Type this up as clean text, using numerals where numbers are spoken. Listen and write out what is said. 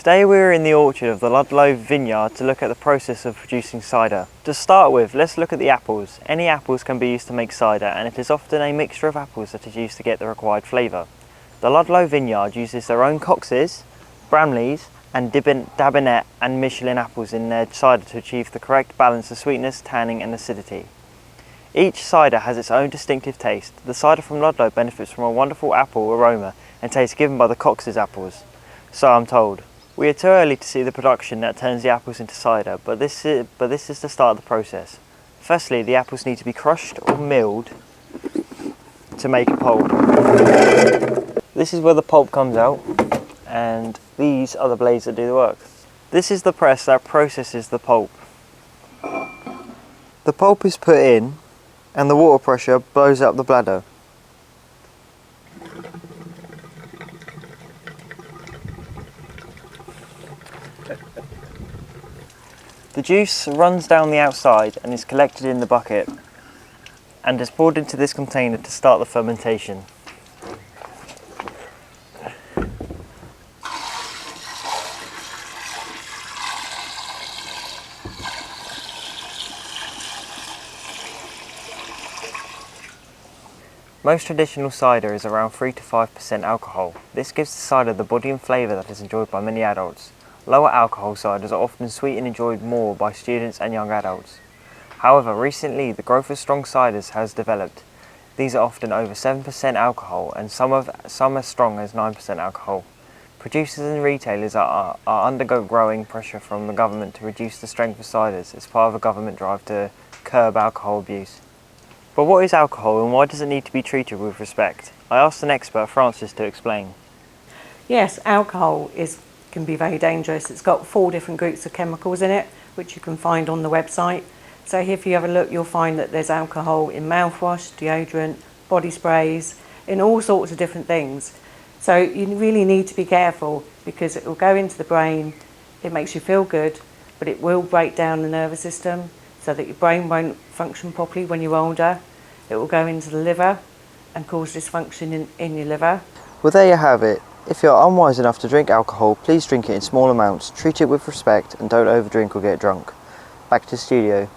Today we are in the orchard of the Ludlow vineyard to look at the process of producing cider. To start with, let's look at the apples. Any apples can be used to make cider, and it is often a mixture of apples that is used to get the required flavour. The Ludlow vineyard uses their own Cox's, Bramleys and Dabinet and Michelin apples in their cider to achieve the correct balance of sweetness, tanning and acidity. Each cider has its own distinctive taste. The cider from Ludlow benefits from a wonderful apple aroma and taste given by the Cox's apples, so I'm told. We are too early to see the production that turns the apples into cider, but this is the start of the process. Firstly, the apples need to be crushed or milled to make a pulp. This is where the pulp comes out, and these are the blades that do the work. This is the press that processes the pulp. The pulp is put in, and the water pressure blows up the bladder. The juice runs down the outside and is collected in the bucket and is poured into this container to start the fermentation. Most traditional cider is around 3 to 5% alcohol. This gives the cider the body and flavour that is enjoyed by many adults. Lower alcohol ciders are often sweet and enjoyed more by students and young adults. However, recently the growth of strong ciders has developed. These are often over 7% alcohol and some as strong as 9% alcohol. Producers and retailers are undergoing pressure from the government to reduce the strength of ciders as part of a government drive to curb alcohol abuse. But what is alcohol and why does it need to be treated with respect? I asked an expert, Francis, to explain. Yes, alcohol can be very dangerous. It's got 4 different groups of chemicals in it, which you can find on the website. So if you have a look, you'll find that there's alcohol in mouthwash, deodorant, body sprays, in all sorts of different things. So you really need to be careful because it will go into the brain, it makes you feel good, but it will break down the nervous system so that your brain won't function properly when you're older. It will go into the liver and cause dysfunction in your liver. Well, there you have it. If you're unwise enough to drink alcohol, please drink it in small amounts, treat it with respect and don't overdrink or get drunk. Back to the studio.